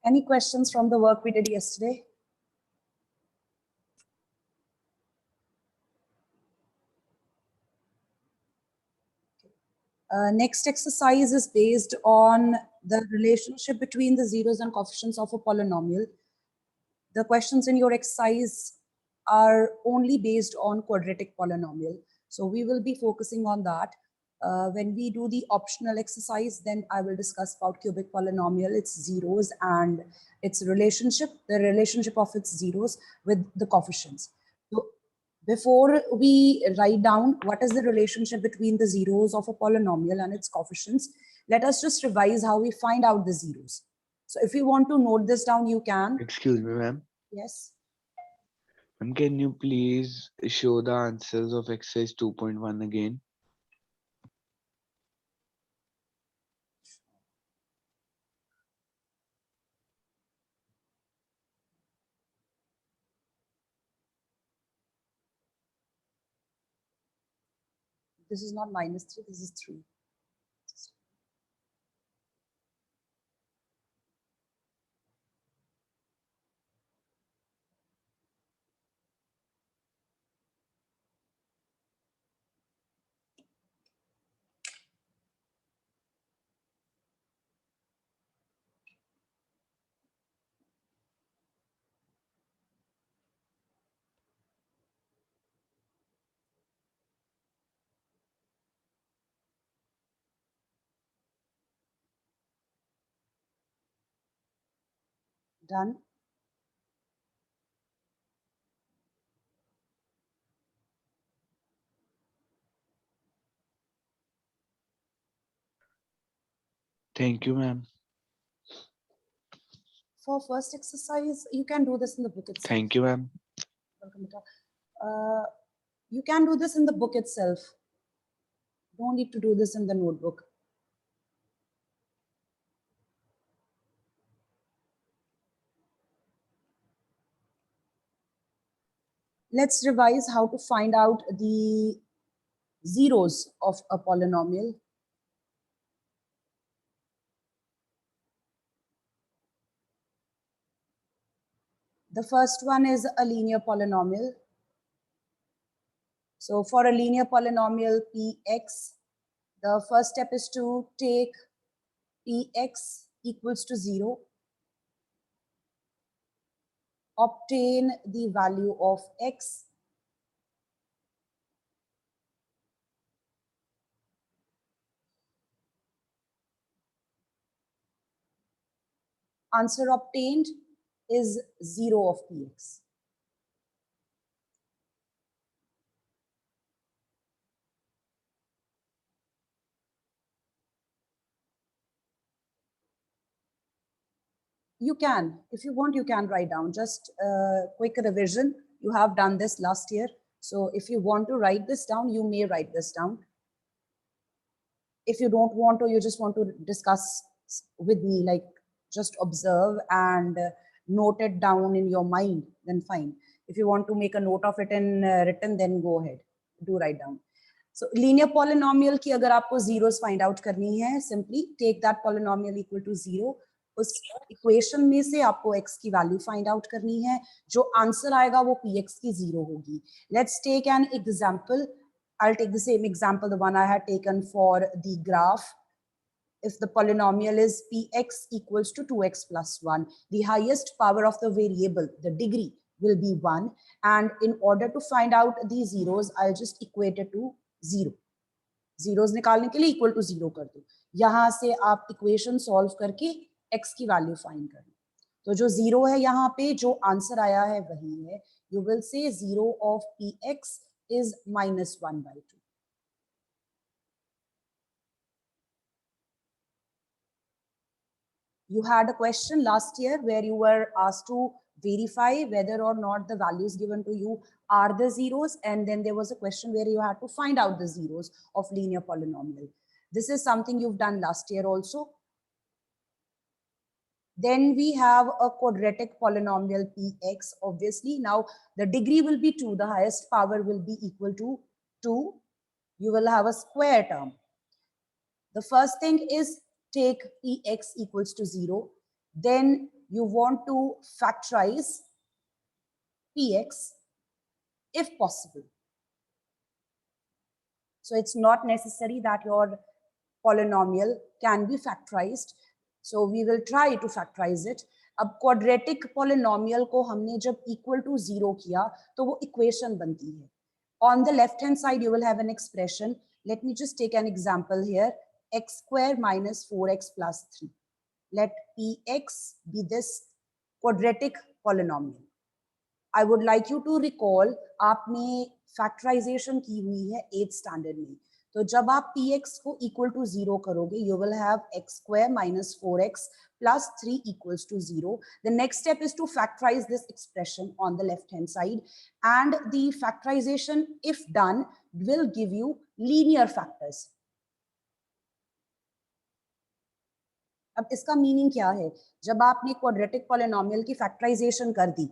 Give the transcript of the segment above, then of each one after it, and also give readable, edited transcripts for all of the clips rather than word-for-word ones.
Any questions from the work we did yesterday? Next exercise is based on the relationship between the zeros and coefficients of a polynomial. The questions in your exercise are only based on quadratic polynomial. So we will be focusing on that. When we do the optional exercise, then I will discuss about cubic polynomial, its zeros and its relationship, the relationship of its zeros with the coefficients. So before we write down what is the relationship between the zeros of a polynomial and its coefficients, let us just revise how we find out the zeros. So if you want to note this down, you can. Excuse me, ma'am. Yes. Ma'am, can you please show the answers of exercise 2.1 again? This is not -3, this is 3. Done. Thank you, ma'am. For first exercise, you can do this in the book itself. Thank you, ma'am. Welcome, Mita. You can do this in the book itself. Don't need to do this in the notebook. Let's revise how to find out the zeros of a polynomial. The first one is a linear polynomial. So for a linear polynomial Px, the first step is to take Px equals to 0, obtain the value of x, answer obtained is 0 of Px. You can, if you want, you can write down. Just quick revision. You have done this last year. So if you want to write this down, you may write this down. If you don't want to, you just want to discuss with me, like just observe and note it down in your mind, then fine. If you want to make a note of it in written, then go ahead, do write down. So linear polynomial की अगर आपको zeros find out करनी है, simply take that polynomial equal to 0. उस equation में से आपको x की वैल्यू फाइंड आउट करनी है, जो आंसर आएगा वो px की 0 होगी. Let's take an example. I'll take the same example, the one I had taken for the graph. If the polynomial is px equals to 2x plus 1, the highest power of the variable, the degree, will be 1. And in order to find out the zeros, I'll just equate it to 0. Zeros निकालने के लिए equal to 0 कर दो. यहाँ से आप equation solve करके x की value find करना. तो जो 0 है यहाँ पे, जो आंसर आया है वही है. You will say 0 of px is -1/2. You had a question last year where you were asked to verify whether or not the values given to you are the zeros, and then there was a question where you had to find out the zeros of linear polynomial. This is something you've done last year also. Then we have a quadratic polynomial px, obviously. Now the degree will be 2, the highest power will be equal to 2. You will have a square term. The first thing is take px equals to 0. Then you want to factorize px if possible. So it's not necessary that your polynomial can be factorized. So we will try to factorize it. अब quadratic polynomial को हमने जब equal to 0 किया तो वो equation बनती है. On the left hand side you will have an expression. Let me just take an example here. X square minus 4x plus 3. Let px be this quadratic polynomial. I would like you to recall आपने factorization की हुई है 8th standard में. तो जब आप px को equal to 0 करोगे, you will have x square minus 4x plus 3 equals to 0. The next step is to factorize this expression on the left hand side, and the factorization, if done, will give you linear factors. अब इसका meaning क्या है? जब आपने quadratic polynomial की factorisation कर दी,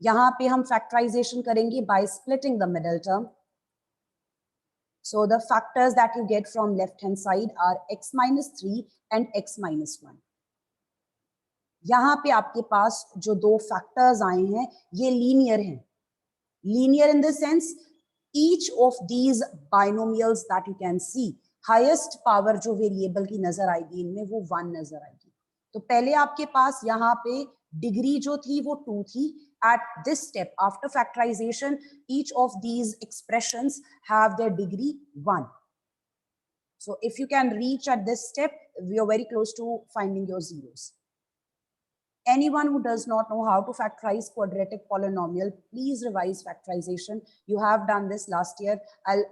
यहाँ पे हम फैक्टराइजेशन करेंगे by splitting the middle term. So the factors that you get from left hand side are x minus 3 and x minus 1. यहाँ पे आपके पास जो दो फैक्टर्स आए हैं ये लीनियर हैं. Linear in the sense each of these binomials that you can see, highest power जो वेरिएबल की नजर आएगी इनमें वो 1 नजर आएगी. तो पहले आपके पास यहाँ पे डिग्री जो थी वो 2 थी. At this step, after factorization, each of these expressions have their degree 1. So if you can reach at this step, we are very close to finding your zeros. Anyone who does not know how to factorize quadratic polynomial, please revise factorization. You have done this last year. I'll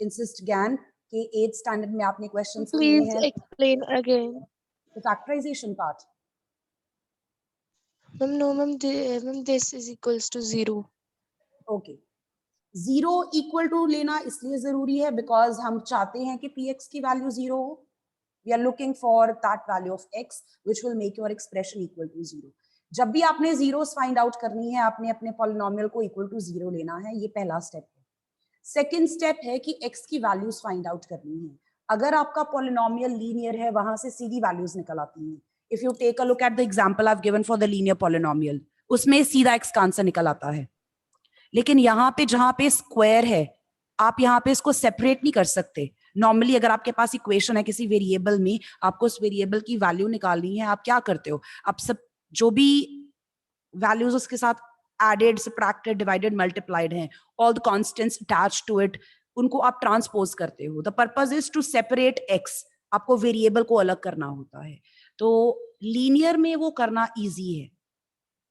insist again कि 8th standard में आपने questions किए Please हैं. explain again. The factorization part. Ma'am, no, ma'am, this is equals to 0. Okay. 0 equal to लेना इसलिए जरूरी है because हम चाहते हैं कि px की value 0 हो. We are looking for that value of x which will make your expression equal to 0. जब भी आपने zeros find out करनी है, आपने अपने polynomial को equal to 0 लेना है. ये पहला step है. Second step है कि x की values find out करनी है. अगर आपका polynomial linear है, वहां से सीधी values निकल आती हैं. If you take a look at the example I've given for the linear polynomial, उसमें सीधा x का आंसर निकल आता है. लेकिन यहाँ पे जहां पे स्क्वायर है, आप यहाँ पे इसको सेपरेट नहीं कर सकते. नॉर्मली अगर आपके पास इक्वेशन है किसी वेरिएबल में, आपको उस वेरिएबल की वैल्यू निकालनी है, आप क्या करते हो? आप सब जो भी वैल्यूज उसके साथ एडेड, सबट्रैक्टेड, डिवाइडेड, मल्टीप्लाइड हैं, all the constants attached to it, उनको आप ट्रांसपोज करते हो. The purpose is to separate x. आपको वेरिएबल को अलग करना होता है. तो लीनियर में वो करना इजी है.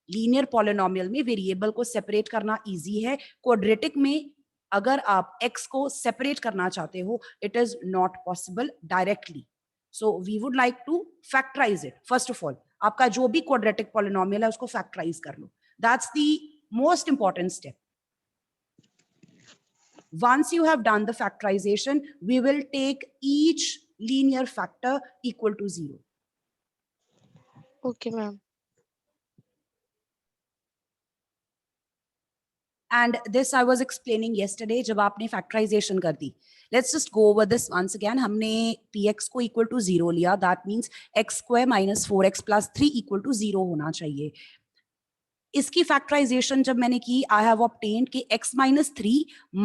लीनियर पॉलिनोमियल में वेरिएबल को सेपरेट करना इजी है. क्वाड्रेटिक में अगर आप x को सेपरेट करना चाहते हो, it is not possible directly. So we would like to factorize it. First of all आपका जो भी क्वाड्रेटिक पॉलिनोमियल है उसको फैक्टराइज कर लो. That's the most important step. Once you have done the factorization, we will take each linear factor equal to 0. Okay, ma'am. And this I was explaining yesterday जब आपने factorization कर दी. Let's just go over this once again. हमने px को equal to 0 लिया. That means x square minus 4x plus 3 equal to 0 होना चाहिए. इसकी factorisation जब मैंने की, आई हैव ऑब्टेन्ड कि x minus 3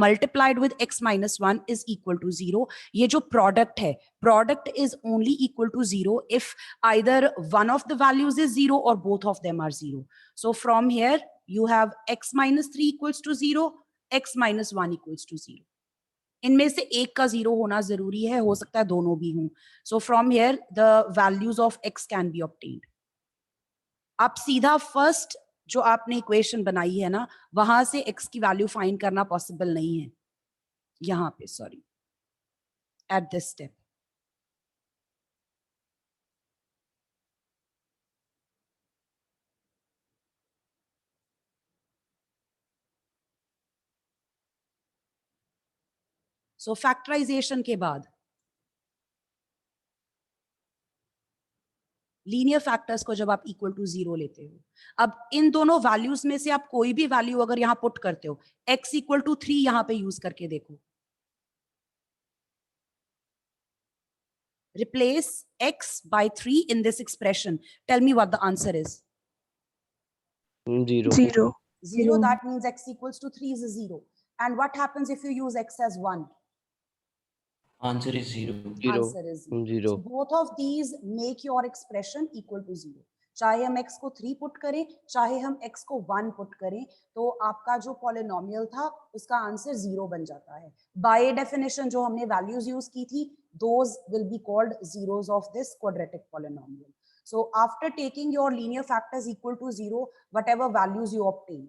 multiplied with x minus 1 is equal to 0. ये जो प्रोडक्ट है, product is only equal to 0 if either one of the values is 0 or both of them are 0. So from here you have x minus 3 equals to 0, x minus 1 equals to 0. इनमें से एक का 0 होना जरूरी है, हो सकता है दोनों भी हों. So from here the values of x can be obtained. आप सीधा फर्स्ट जो आपने इक्वेशन बनाई है ना, वहां से x की वैल्यू फाइंड करना पॉसिबल नहीं है. यहां पे sorry, at this step. So factorization के बाद लीनियर फैक्टर्स को जब आप इक्वल टू 0 लेते हो, अब इन दोनों वैल्यूज में से आप कोई भी वैल्यू अगर यहां पुट करते हो, x इक्वल टू 3 यहां पे यूज करके देखो. Replace x by 3 in this expression. Tell me what the answer is. 0. 0. 0, that means x equals to 3 is a 0. And what happens if you use x as 1? Answer is 0. Answer is 0. So both of these make your expression equal to 0. चाहे हम x को 3 put करें, चाहे हम x को 1 put करें, तो आपका जो पॉलिनोमियल था उसका आंसर 0 बन जाता है. बाय डेफिनेशन जो हमने वैल्यूज यूज की थी, those will be called zeros of this quadratic polynomial. So after taking your linear factors equal to 0, whatever values you obtain,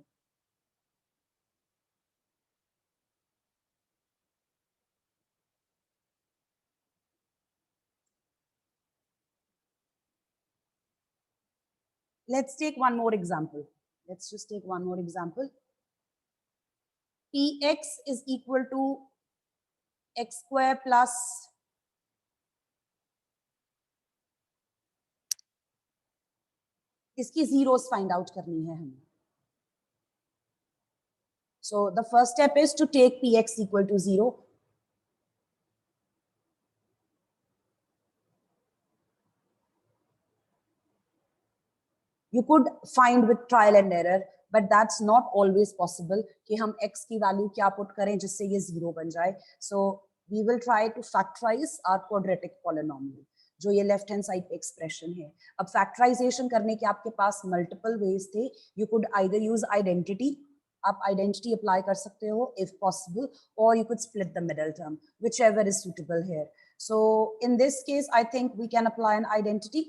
let's take one more example. Let's just take one more example. Px is equal to x square plus इसकी zeros find out करनी है हमें. So the first step is to take Px equal to 0. You could find with trial and error, but that's not always possible कि हम x की value क्या put करें जिससे ये 0 बन जाए. So we will try to factorize our quadratic polynomial. जो ये लेफ्ट हैंड साइड पे एक्सप्रेशन है. अब फैक्टराइजेशन करने के आपके पास मल्टीपल वेज थे. You could either use identity, आप आइडेंटिटी अप्लाई कर सकते हो इफ पॉसिबल, और you could split the middle term, whichever is suitable here. So in this case I think we can apply an identity.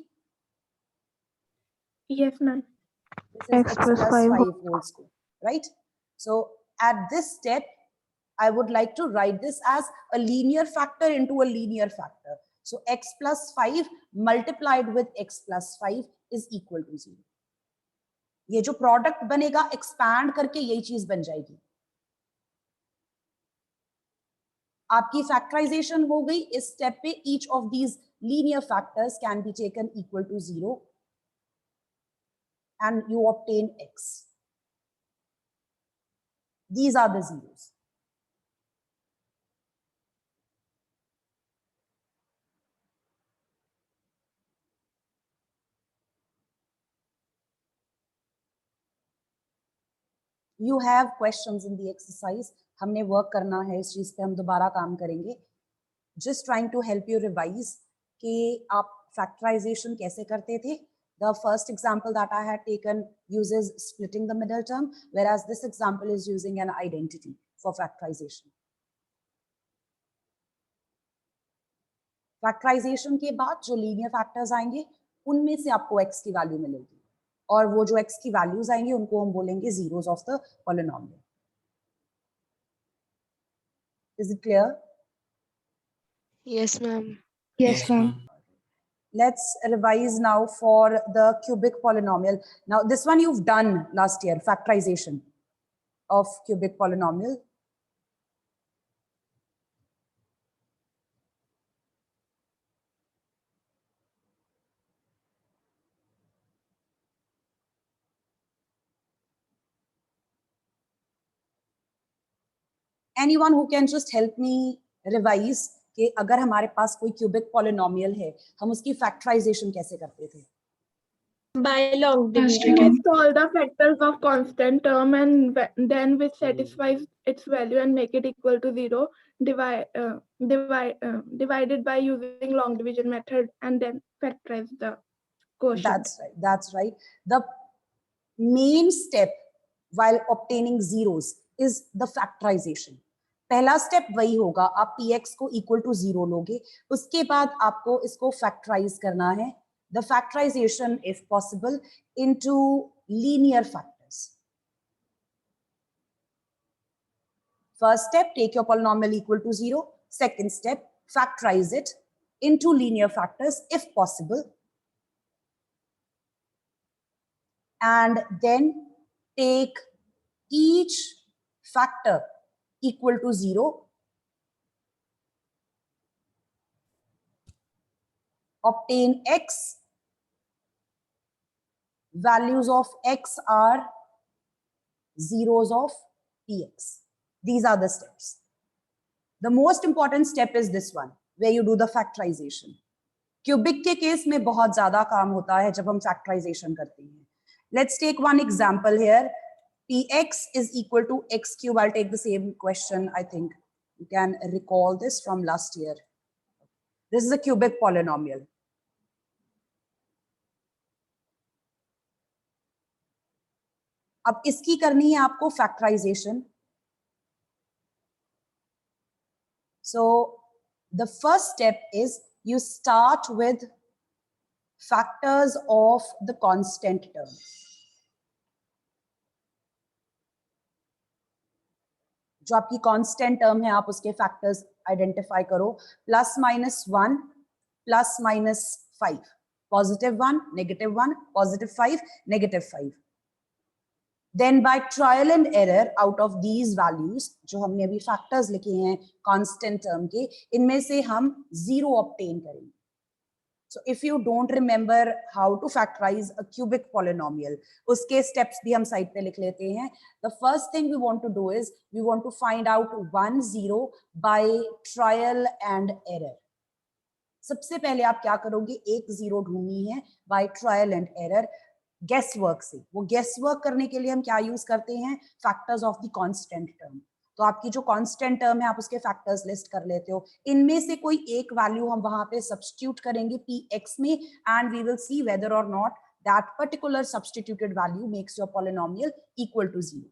Yes, ma'am. This is x plus 5 whole square, right? So at this step I would like to write this as a linear factor into a linear factor. So x plus 5 multiplied with x plus 5 is equal to 0. ये जो product बनेगा expand करके यही चीज बन जाएगी. आपकी factorisation हो गई. इस स्टेप पे each of these linear factors can be taken equal to 0 and you obtain x. These are the zeros. You have questions in the exercise. हमने वर्क करना है इस चीज पे, हम दोबारा काम करेंगे. Just trying to help you revise कि आप फैक्टराइजेशन कैसे करते थे. The first example that I had taken uses splitting the middle term, whereas this example is using an identity for factorization. Factorization के बाद जो लीनियर फैक्टर्स आएंगे उनमें से आपको x की वैल्यू मिलेगी, और वो जो x की वैल्यूज आएंगे उनको हम बोलेंगे zeros of the polynomial. Is it clear? Yes, ma'am. Yes, ma'am. Let's revise now for the cubic polynomial. Now this one you've done last year, factorization of cubic polynomial. Anyone who can just help me revise कि अगर हमारे पास कोई cubic polynomial है, हम उसकी factorization कैसे करते थे? By long division. List all the factors of constant term and then which satisfies its value and make it equal to 0. Divided by using long division method and then factorize the quotient. That's right. That's right. The main step while obtaining zeros is the factorization. पहला step वही होगा, आप px को equal to 0 लोगे, उसके बाद आपको इसको फैक्टराइज करना है. The factorization, if possible, into linear factors. First step, take your polynomial equal to 0. Second step, factorize it into linear factors if possible. And then take each factor equal to 0. Obtain x. Values of x are zeros of px. These are the steps. The most important step is this one, where you do the factorization. Cubic के case में बहुत ज्यादा काम होता है जब हम factorization करते हैं. Let's take one example here. Px is equal to x cube. I'll take the same question. I think you can recall this from last year. This is a cubic polynomial. अब इसकी करनी है आपको factorization. So the first step is you start with factors of the constant term. जो आपकी constant term है आप उसके फैक्टर्स आइडेंटिफाई करो. +-1 +-5, +1 -1 +5 -5. Then by trial and error out of these values जो हमने अभी फैक्टर्स लिखे हैं कांस्टेंट टर्म के, इनमें से हम 0 ऑब्टेन करेंगे. So if you don't remember how to factorize a cubic polynomial, उसके steps भी हम साइड पे लिख लेते हैं. The first thing we want to do is we want to find out 1 0 by trial and error. सबसे पहले आप क्या करोगे, एक 0 ढूंढनी है by trial and error, guess work से. वो guess work करने के लिए हम क्या यूज करते हैं, factors of the constant term. तो आपकी जो कांस्टेंट टर्म है आप उसके फैक्टर्स लिस्ट कर लेते हो. इनमें से कोई एक वैल्यू हम वहां पे सब्स्टिट्यूट करेंगे px में, and we will see whether और not that particular substituted value makes your polynomial equal to 0.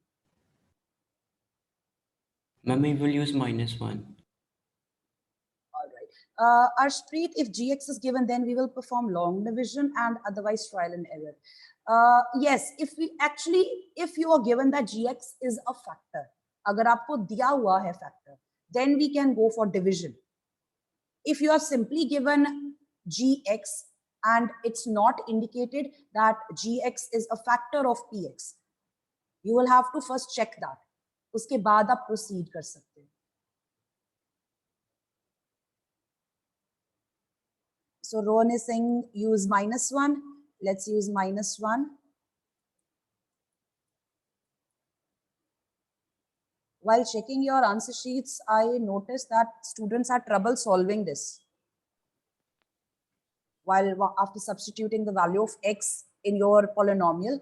Ma'am, we will use -1. All right. Arshpreet, if gx is given, then we will perform long division and otherwise trial and error. Yes, if you are given that gx is a factor, अगर आपको दिया हुआ है factor, then we can go for division. If you are simply given gx and it's not indicated that gx is a factor of px, you will have to first check that. उसके बाद आप proceed कर सकते हैं. So Rohan is saying use -1. Let's use -1. While checking your answer sheets, I noticed that students had trouble solving this. While after substituting the value of x in your polynomial,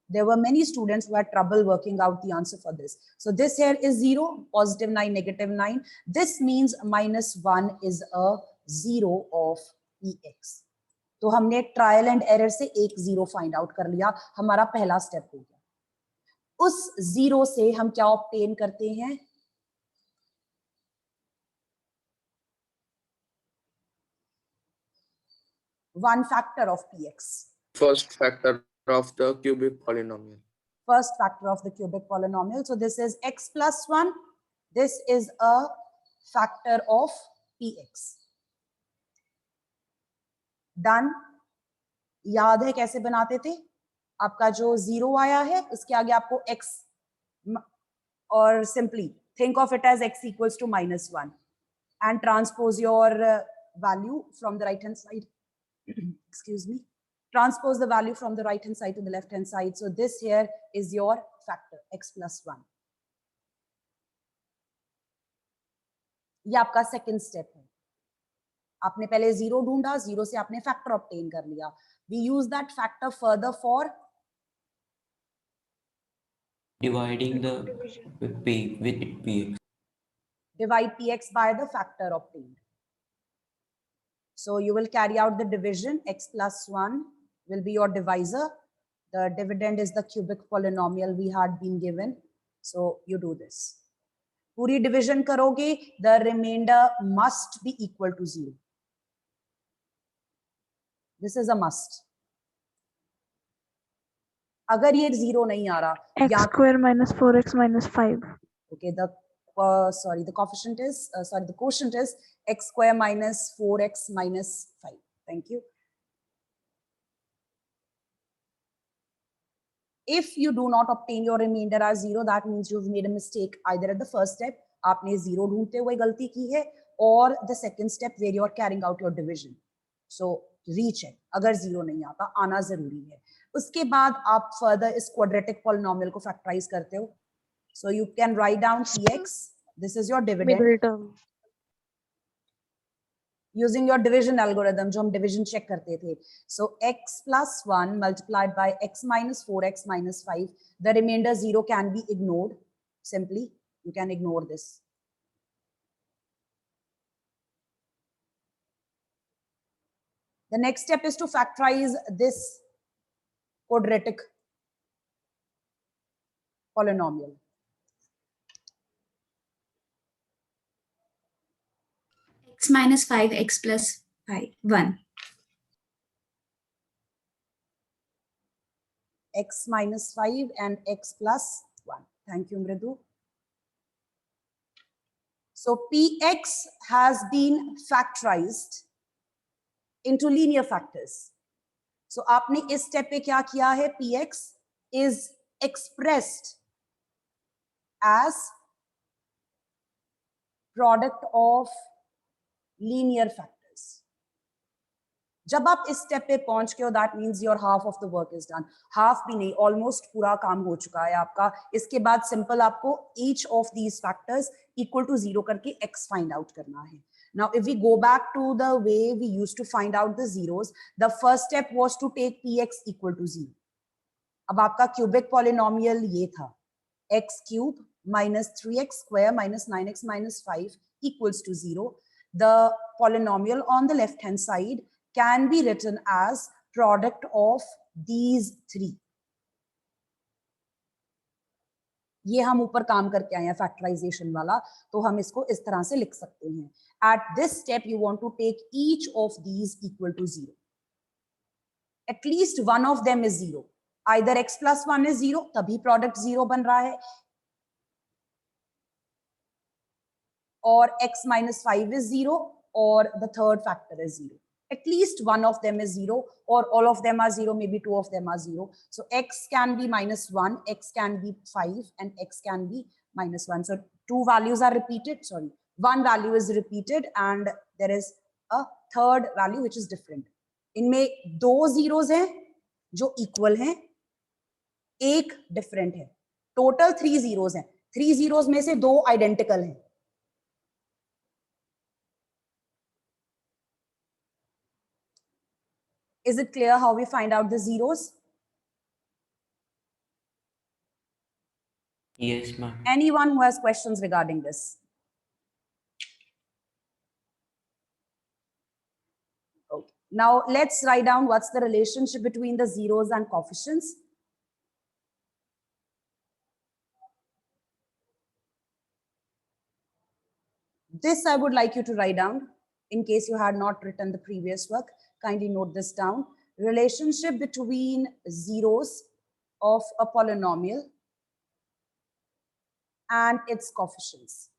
there were many students who had trouble working out the answer for this. So this here is 0, +9, -9. This means -1 is a 0 of px. तो हमने trial and error से एक 0 find out कर लिया, हमारा पहला step हो गया. उस 0 से हम क्या ऑब्टेन करते हैं, one factor of px. First factor of the cubic polynomial. First factor of the cubic polynomial. So this is x + 1. This is a factor of px. Done. याद है कैसे बनाते थे, आपका जो 0 आया है उसके आगे आपको x, और simply think of it as x equals to -1 and transpose your value from the right hand side. Excuse me. Transpose the value from the right hand side to the left hand side. So this here is your factor x + 1. ये आपका second step है. आपने पहले 0 ढूंढा, 0 से आपने factor obtain कर लिया. We use that factor further for Dividing the with px. divide px by the factor obtained. So you will carry out the division. X + 1 will be your divisor. The dividend is the cubic polynomial we had been given. So you do this. पूरी division करोगे, the remainder must be equal to 0. This is a must. अगर ये 0 नहीं आ रहा, x² - 4x - 5. okay, the quotient is x² - 4x - 5. Thank you. If you do not obtain your remainder as 0, that means you've made a mistake either at the first step, आपने 0 ढूंढते हुए गलती की है, or the second step where you are carrying out your division. So recheck. अगर 0 नहीं आता, आना जरूरी है. उसके बाद आप further इस quadratic polynomial को factorize करते हो. So you can write down px. This is your dividend. Middle term. using your division algorithm, जो हम division check करते थे. So x plus 1 multiplied by x minus 4x minus 5, the remainder 0 can be ignored. Simply, you can ignore this. The next step is to factorize this quadratic polynomial. X minus 5, x plus 5, 1. X minus 5 and x plus 1. Thank you, Mridu. So Px has been factorized into linear factors. So आपने इस step पे क्या किया है? Px is expressed as product of linear factors. जब आप इस step पे पहुंच के हो, that means your half of the work is done. Half भी नहीं, almost पूरा काम हो चुका है आपका. इसके बाद simple आपको each of these factors equal to 0 करके x find out करना है. Now, if we go back to the way we used to find out the zeros, the first step was to take Px equal to 0. अब आपका cubic polynomial ये था. X cube minus 3x square minus 9x minus 5 equals to 0. The polynomial on the left hand side can be written as product of these three. ये हम ऊपर काम करके आए हैं फैक्टराइजेशन वाला, तो हम इसको इस तरह से लिख सकते हैं. At this step, you want to take each of these equal to 0. At least one of them is 0. Either x plus 1 is 0, तभी product 0 बन रहा है, or x minus 5 is 0, or the third factor is 0. At least one of them is 0, or all of them are 0, maybe two of them are 0. So x can be minus 1, x can be 5, and x can be minus 1. So two values are repeated, sorry. One value is repeated, and there is a third value which is different. इनमें दो zeros हैं जो equal हैं, एक different है. Total 3 zeros हैं. 3 zeros में से 2 identical हैं. Is it clear how we find out the zeros? Yes, ma'am. Anyone who has questions regarding this? Okay. Now let's write down what's the relationship between the zeros and coefficients. This I would like you to write down in case you had not written the previous work. Kindly note this down. Relationship between zeros of a polynomial and its coefficients.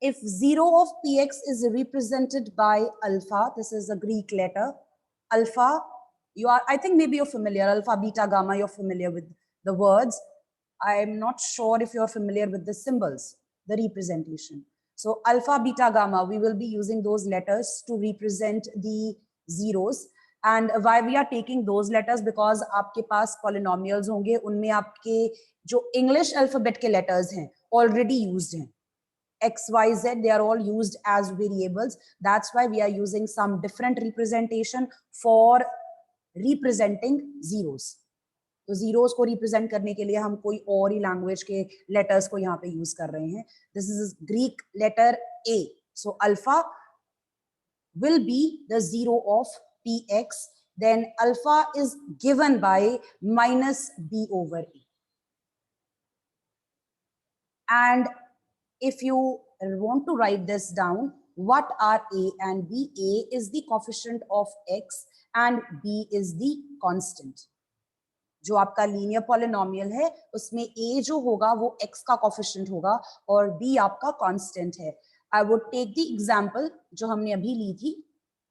If 0 of Px is represented by alpha, this is a Greek letter, alpha, you are, I think maybe you're familiar, alpha, beta, gamma, you're familiar with the words. I'm not sure if you're familiar with the symbols, the representation. So alpha, beta, gamma, we will be using those letters to represent the zeros. And why we are taking those letters? Because आपके पास polynomials होंगे, उनमें आपके जो English alphabet के letters हैं, already used हैं. X, Y, Z, they are all used as variables. That's why we are using some different representation for representing zeros. तो zeros को represent करने के लिए हम कोई और ही language के letters को यहाँ पे use कर रहे हैं. This is Greek letter A. So alpha will be the 0 of Px. Then alpha is given by minus B over A. And if you want to write this down, what are A and B? A is the coefficient of X and B is the constant. जो आपका linear polynomial है उसमें a जो होगा वो x का coefficient होगा और b आपका कांस्टेंट है. I would take the example जो हमने अभी ली थी,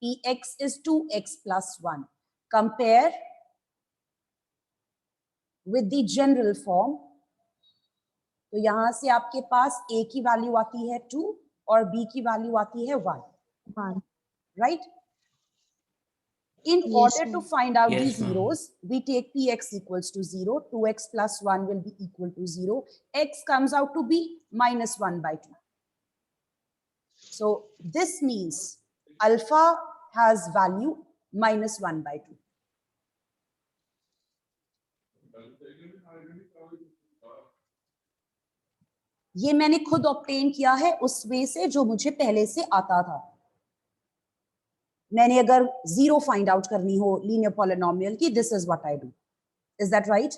px is 2x plus 1. Compare with the general form. तो यहां से आपके पास a की वैल्यू आती है 2 और b की वैल्यू आती है 1. Right? In order to find out the Yes, ma'am. zeros, we take px equals to 0, 2x plus 1 will be equal to 0, x comes out to be minus 1 by 2. So this means alpha has value minus 1 by 2. ये मैंने खुद obtain किया है उस वे से जो मुझे पहले से आता था. मैंने अगर जीरो फाइंड आउट करनी हो लीनियर पॉलिनोमियल की, this is what I do. Is that right?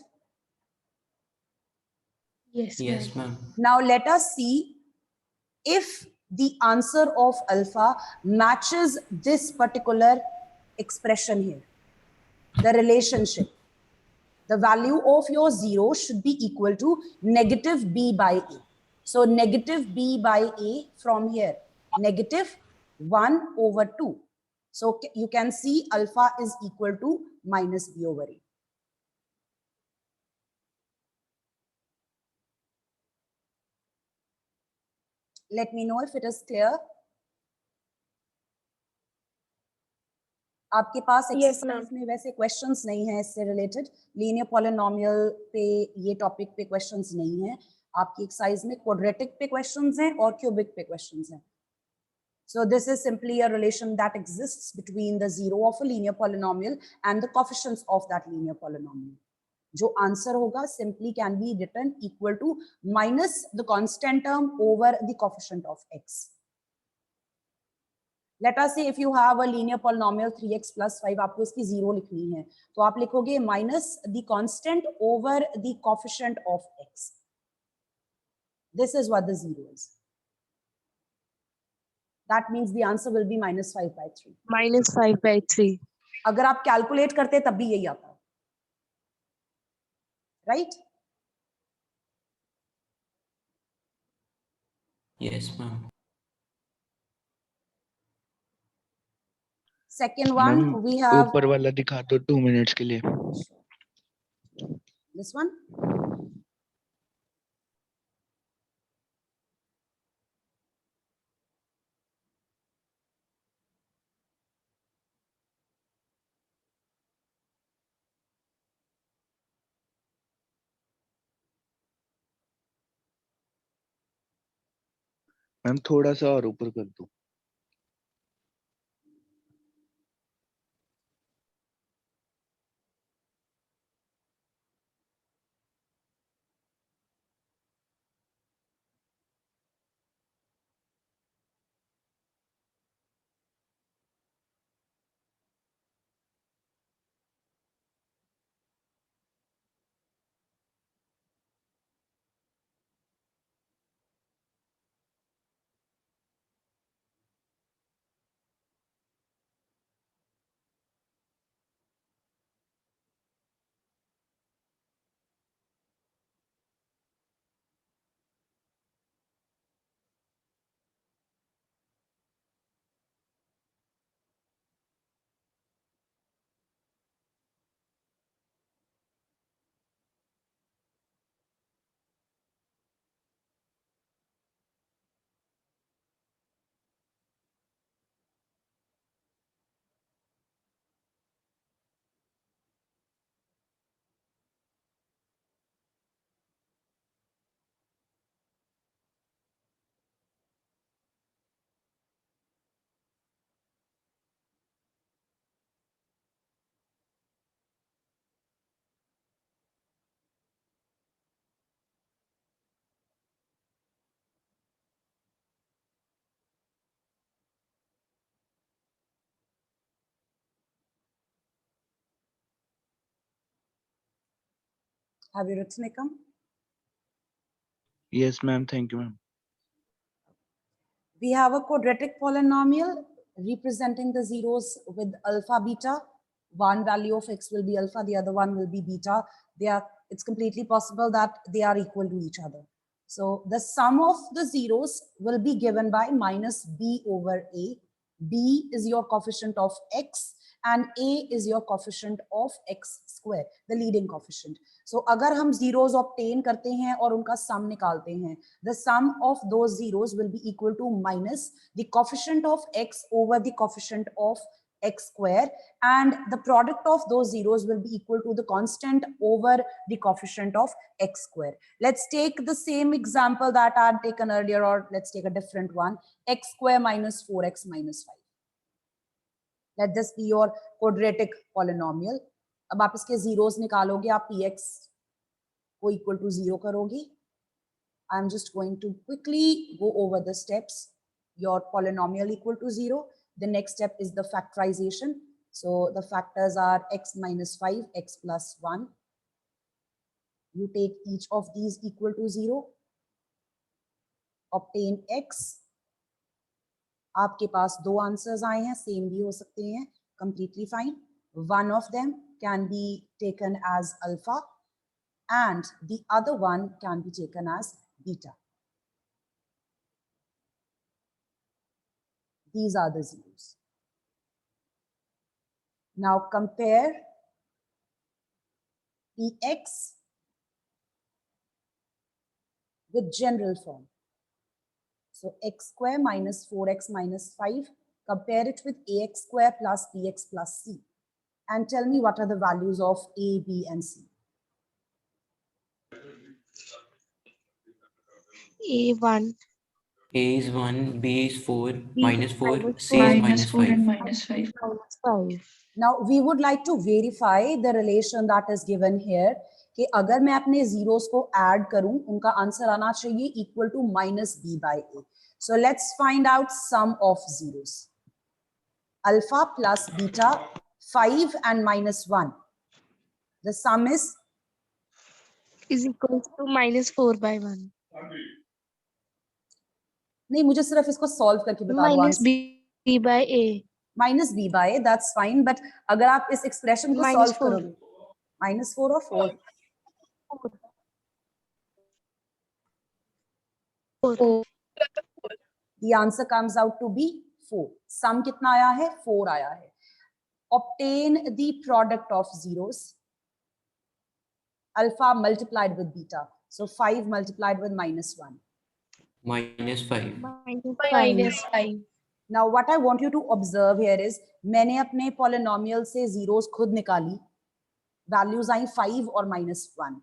Yes, ma'am. Now let us see if the answer of alpha matches this particular expression here. The relationship. The value of your zero should be equal to negative b by a. So negative b by a from here, negative 1 over 2. So you can see alpha is equal to minus b over a. Let me know if it is clear. आपके पास Yes, exercise में वैसे questions नहीं है इससे related. Linear polynomial पे ये topic पे questions नहीं है. आपकी एक्सरसाइज में क्वाड्रेटिक पे क्वेश्चंस हैं और क्यूबिक पे क्वेश्चंस हैं. So this is simply a relation that exists between the zero of a linear polynomial and the coefficients of that linear polynomial. जो आंसर होगा simply can be written equal to minus the constant term over the coefficient of x. Let us say if you have a linear polynomial 3x plus 5, आपको इसकी zero लिखनी है तो आप लिखोगे minus the constant over the coefficient of x. This is what the zero is. That means the answer will be minus 5 by 3. Minus 5 by 3. अगर आप calculate करते तब भी यही आता. Right? Yes, ma'am. Second one, ma'am we have ऊपर वाला दिखा दो 2 मिनट्स के लिए. this one. मैम थोड़ा सा और ऊपर कर दो. Have you written Ekam? Yes ma'am, thank you ma'am. We have a quadratic polynomial representing the zeros with alpha, beta, one value of x will be alpha, the other one will be beta. It's completely possible that they are equal to each other. So the sum of the zeros will be given by minus b over a. B is your coefficient of x and a is your coefficient of x square, the leading coefficient. So अगर हम zeros obtain करते हैं और उनका sum निकालते हैं, the sum of those zeros will be equal to minus the coefficient of x over the coefficient of x square, and the product of those zeros will be equal to the constant over the coefficient of x square. Let's take the same example that I had taken earlier, or let's take a different one, x square minus 4x minus 5. Let this be your quadratic polynomial. अब आप इसके zeros निकालोगे, आप px को equal to 0 करोगे. I'm just going to quickly go over the steps. Your polynomial equal to 0. The next step is the factorization. So the factors are x minus 5, x plus 1. You take each of these equal to 0. Obtain x. आपके पास दो answers आए हैं, same भी हो सकते हैं, completely fine. One of them can be taken as alpha and the other one can be taken as beta. These are the zeros. Now compare Px with general form. So x square minus 4x minus 5, compare it with ax square plus bx plus c. And tell me what are the values of a, b, and c. A1. A is 1, B is 4, B minus 4, minus C is minus 4 5. and minus 5. minus 5. Now we would like to verify the relation that is given here. कि अगर मैं अपने zeros को add करूं, उनका answer आना चाहिए equal to minus b by a. So let's find out sum of zeros. Alpha plus beta, 5 and minus 1. The sum is Equals to minus 4 by 1. नहीं, मुझे सिर्फ इसको solve करके बता दो Minus answer. b by a. Minus b by a, that's fine. But अगर आप इस expression को Minus solve 4. करोगे, minus 4 or 4? 4. The answer comes out to be 4. Sum कितना आया है? 4 आया है. Obtain the product of zeros. Alpha multiplied with beta. So 5 multiplied with minus 1. Minus 5. Minus 5. Now what I want you to observe here is, मैंने अपने polynomial से zeros खुद निकाली. Values आई 5 और minus 1.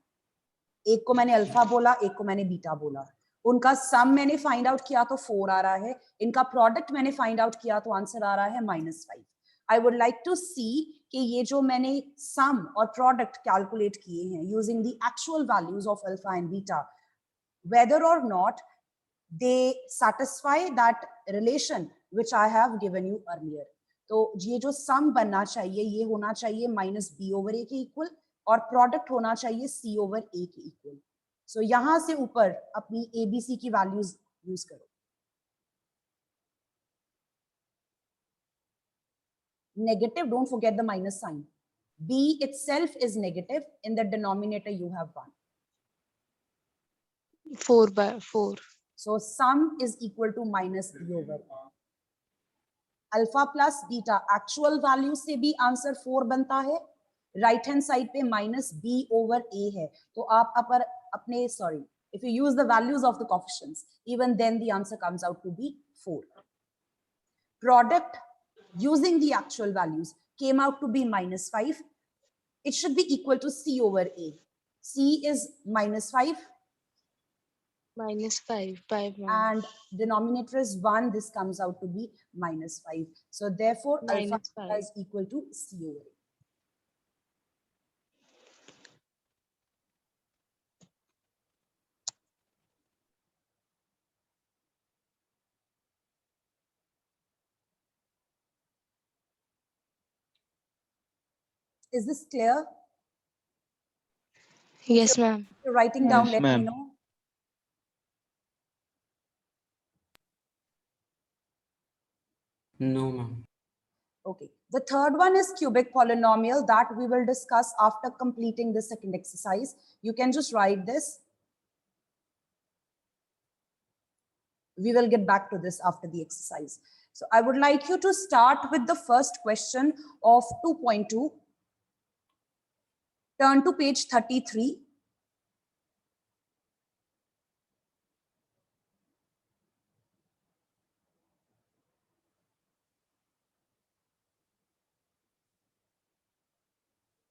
एक को मैंने अल्फा बोला, एक को मैंने बीटा बोला. उनका सम मैंने फाइंड आउट किया तो 4 आ रहा है. इनका प्रोडक्ट मैंने फाइंड आउट किया तो आंसर आ रहा है minus 5. I would like to see कि ये जो मैंने सम और प्रोडक्ट कैलकुलेट किए हैं using the actual values of alpha and beta, whether or not they satisfy that relation which I have given you earlier. तो ये जो सम बनना चाहिए, ये होना चाहिए minus b over a के इक्वल, और प्रोडक्ट होना चाहिए c over a के इक्वल. सो यहां से ऊपर अपनी abc की वैल्यूज यूज करो. Negative, don't forget the minus sign. b itself is negative. In the denominator you have 1. 4 by 4. So sum is equal to minus b over a. Alpha plus beta actual value से भी answer 4 बनता है. Right hand side पे minus b over a है, तो आप अपने if you use the values of the coefficients, even then the answer comes out to be 4. Product using the actual values came out to be minus 5. It should be equal to c over a. c is minus 5. Minus 5 by 1. And denominator is 1. This comes out to be minus 5. So therefore, alpha Minus 5. is equal to c over a. Is this clear? Yes, ma'am. If you're writing down, Yes, let me ma'am. know. No, ma'am. Okay, the third one is cubic polynomial that we will discuss after completing the second exercise. You can just write this. We will get back to this after the exercise. So I would like you to start with the first question of 2.2. Turn to page 33.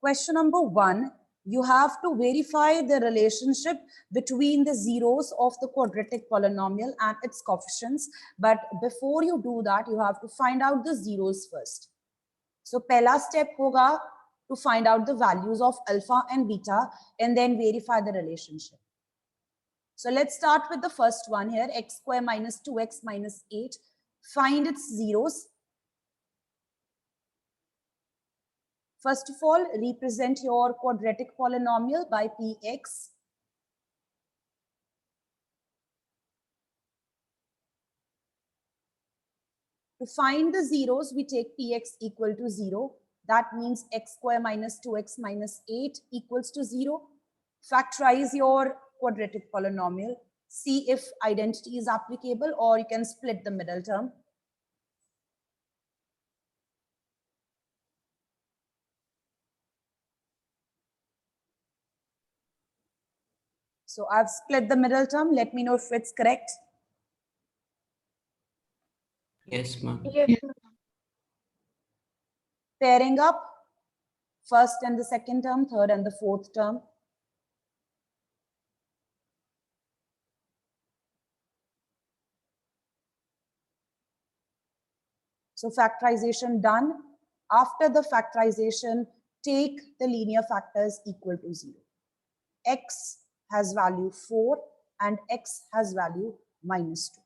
Question number 1, you have to verify the relationship between the zeros of the quadratic polynomial and its coefficients. But before you do that, you have to find out the zeros first. So pehla step hoga to find out the values of alpha and beta and then verify the relationship. So let's start with the first one here, x square minus 2x minus 8. Find its zeros. First of all, represent your quadratic polynomial by px. To find the zeros, we take px equal to 0. That means x square minus 2x minus 8 equals to 0. Factorize your quadratic polynomial. See if identity is applicable, or you can split the middle term. So I've split the middle term. Let me know if it's correct. Yes, ma'am. Yes, ma'am. Pairing up first and the second term, third and the fourth term. So factorization done. After the factorization, take the linear factors equal to 0. X has value 4 and x has value minus 2.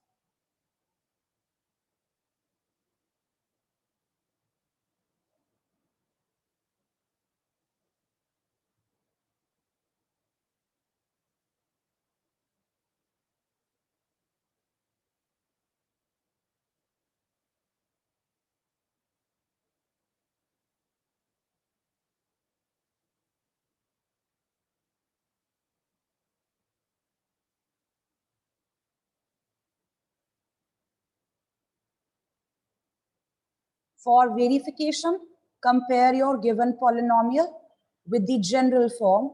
For verification, compare your given polynomial with the general form